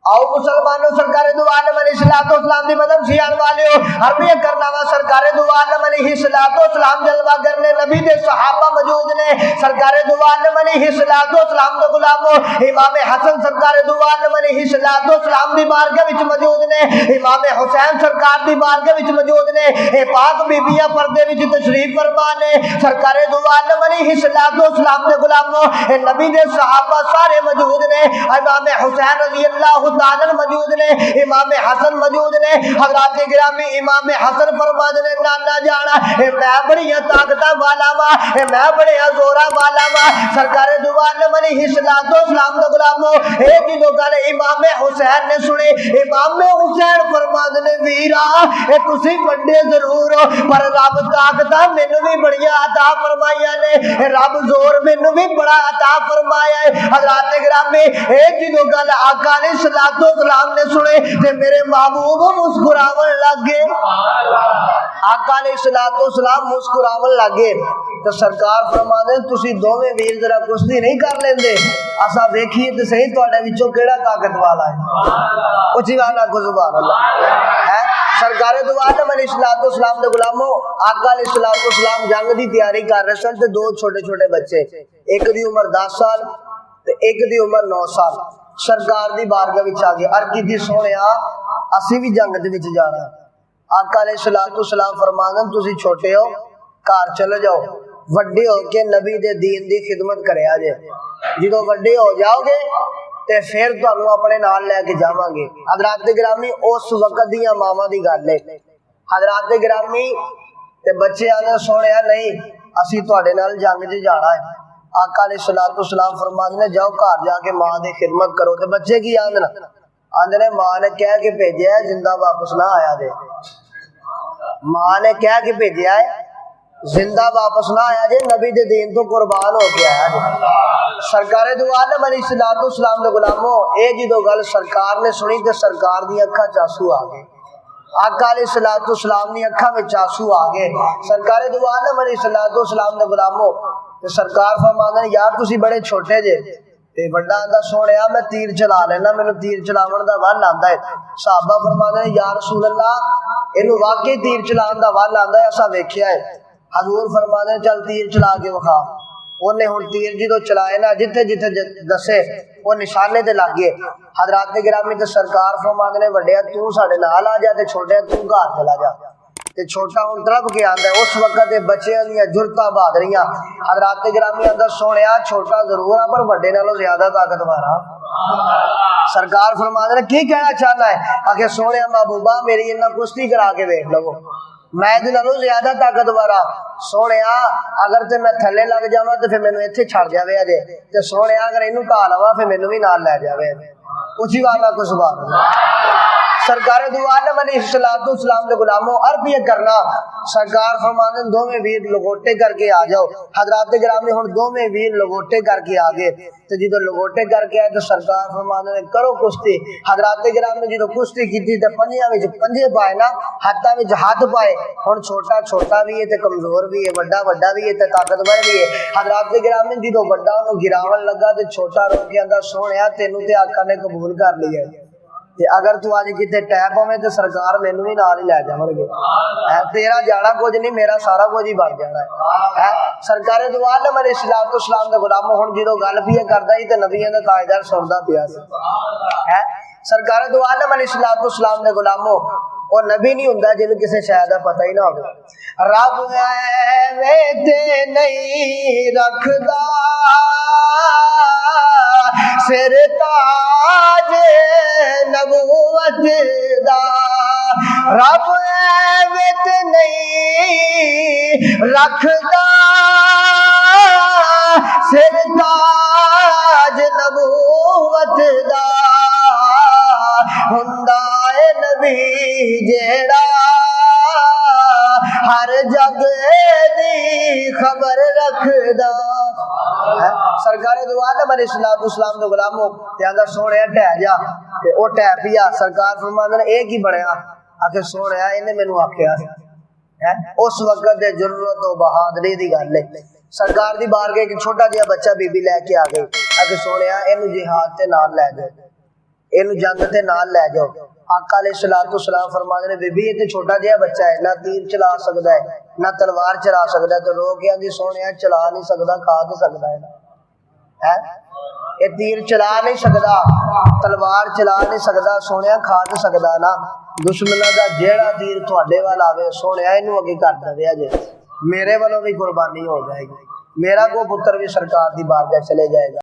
आओ मुसलमानों, सरकार दो आलम अलैहिस्सलाम दी मदद सियान वालियो हर भी करना वा सरकार दो आलम अलैहिस्सलाम जलवा करने नबी दे सहाबा मौजूद ने। सरकार दो आलम अलैहिस्सलाम दे गुलामो इमाम हसन सरकार दो आलम अलैहिस्सलाम दी बारगाह विच मौजूद ने। इमाम हुसैन सरकार दी बारगाह विच मौजूद ने। ए पाक बीबियां पर्दे विच तशरीफ फरमा ने। सरकार दो आलम अलैहिस्सलाम दे गुलामो ए नबी दे सहाबा सारे मौजूद ने। इमाम हुसैन रज़ी अल्लाह ताला मौजूद ने। इमाम हसन मौजूद ने। हज़रात गिरामी इमाम हसन फरमाते ने नाना जाना ए मैं बड़ी ताकत वाला वा, ए मैं बड़े जोरा वाला वा। सरकार दो आलम अलैहिस्सलाम दा गुलामो ए जो गल इमाम हुसैन ने सुनी, इमाम हुसैन फरमाते ने वीरा ए तुसी बड़े जरूर हो पर रब ताकत मैनू भी बड़ी अता फरमाइया ने। रब जोर मैनू भी बड़ा अता फरमाया है। हज़रात गिरामी ए जो गल आका ने सलाम ने सुने ते मेरे महबूब मुस्कुरावन लगे। आका ने सलाम मुस्कुरावन लगे तो सरकार फरमाते तुसी दोवें वीर जरा कुश्ती नहीं कर लेंदे, असा देखिए तो सही तुहाडे विचों केड़ा ताकत वाला है। उची वाला को सुभान अल्लाह है। सरकार दो आलम अलैहिस्सलाम दे गुलामो आका अलैहिस्सलाम जंग दी तैयारी कर रहे सन ते दो छोटे छोटे बच्चे, एक दी उम्र 10 साल ते एक दी उम्र 9 साल सरकार दी बारगाह विच आ गए। अर्ज की सोहणिया असी भी जंग दे विच जाना। आका अलैहिस्सलाम फरमांदे तुसी छोटे हो घर चले जाओ, वड्डे हो के नबी दे दीन दी खिदमत करया जे। जो वड्डे हो जाओगे ते फिर तुहानू अपने नाल लेके जावांगे। हज़रात गिरामी उस वक्त दियां मावां दी गल है। हज़रात गिरामी ते बच्चे आने सोहणिया नहीं असी तुहाडे नाल जंग च जाना है। आका अलैहिस्सलाम फरमाते ने जाओ घर जाके मां दी खिदमत करो। ते बच्चे की आंदे ने मां ने कह के भेजा है जिंदा वापस ना आया जे। मां ने कह के भेजा है जिंदा वापस ना आया जे, नबी दे दीन तो कुर्बान हो के आया जे। सरकार दो आलम अलैहिस्सलाम दे गुलामो ए जो गल सरकार ने सुनी ते सरकार दी अखां च आंसू आ गए। आका अलैहिस्सलाम दी अखां विच आंसू आ गए। सरकार दो आलम अलैहिस्सलाम दे गुलामो ते सरकार फरमांदे यार तुसी बड़े छोटे जे ते बड़ा आंदा सोहणिया मैं तीर चला लेना, मैनू तीर चलावन दा वल आंदा है। सहाबा फरमांदे या रसूल अल्लाह इनू वाकई तीर चलावन दा वल आंदा है, असा वेखिया है। हजूर फरमांदे चल तीर चला के विखा। उन्हें हुण तीर जो चलाए ना जिथे जिथे दसे वो निशाने ते लग गए। हज़रात गिरामी ते सरकार फरमांदे ने वड्डिया तू साडे नाल आ जा ते छोटे तू घर चला जा। ते छोटा हुण तड़प के आंदा है। उस वक्त दे बच्चियां दी जुरतां बहादुरियां। हज़रात गिरामी अंदर सोहणिया छोटा जरूर आ पर वड्डे नालों ज्यादा ताकतवर आ। सरकार फरमांदे ने की कहना चाहता है? आखे सोहणिया महबूबा मेरी इन्ना कुश्ती करा के देख लवो, मैं इहदे नालों ज्यादा ताकतवर आ। सोहणिया अगर ते मैं थल्ले लग जावां ते फिर मैनू इत्थे छड़ जावे अजे, ते सोहणिया अगर इनू ढा लवां फिर मैनू भी नाल लै जावे। उची वाला को सुभान अल्लाह। सरकार दो आलम अलैहिस्सलाम दे गुलामो अर्ज ये करना सरकार फरमाते दोवें वीर लंगोटे करके आ जाओ। हज़रात गिरामी हुण दोवें वीर लंगोटे करके आ गए। तो जो लंगोटे करके आए तो सरकार फरमाते ने करो कुश्ती। हज़रात गिरामी जो कुश्ती की तो पंजियां विच पंजे पाए ना, हाथां विच हाथ पाए। हुण छोटा छोटा भी है ते कमजोर भी है, वड्डा वड्डा भी है ते ताकतवर भी है। हज़रात गिरामी जो वड्डा उहनूं गिरावन लगा तो छोटा रोक के आंदा सोहणिया तैनूं ते आका ने कबूल कर लिया है, अगर तू अज किते टैप होवे तो सरकार मैनू भी नाल ही लै जावणगे। तेरा जाना कुछ नहीं मेरा सारा कुछ ही बन जाना है। सरकार दो आलम अलैहिस्सलाम दे गुलामो हुण जो गल भी करदा ही ते नबियां दा ताजदार सुनदा पिया है। सरकार दो आलम अलैहिस्सलाम दे गुलामो और नबी नहीं हुंदा जिन्नू किसी शय दा पता ही ना होवे। रब ऐवें ते नहीं रखदा सिर ताज नबूवत दा, रब ऐवें ते नहीं रखदा सिर ताज नबूवत दा। हुंदा है नबी जेड़ा हर जग दी खबर रखदा। सरकार दो आलम अलैहिस्सलाम दे गुलामो ते आंदा सोहणिया ढह जा ते ओ ढह पिया। सरकार फरमांदे ने ए की बनया? आखे सोहणिया इन्हें मैनू आखिया है। उस वक्त दे जुर्रत और बहादुरी दी गल है। सरकार दी बारगाह एक छोटा जिहा बच्चा बीबी लैके आ गई। आखे सोहणिया इनू जिहाद ते नाल लै जाओ। इनू जंग ते नाल लै जाओ। आका अलैहिस्सलाम फरमाते ने बीबी ये तो छोटा जिहा बच्चा है, ना तीर चला सकता है ना तलवार चला सकता है। तो लोग कहते सोने चला नहीं सकता, खा तो सकता है, ये तीर चला नहीं सकता, तलवार चला नहीं सकता, सोने खा तो सकता ना। दुश्मनों का जेड़ा तीर तुहाडे वाल आवे सोने इनू अगे कर दे जे, मेरे वालों भी कुर्बानी हो जाएगी, मेरा को पुत्र भी सरकार की बारगाह चले जाएगा।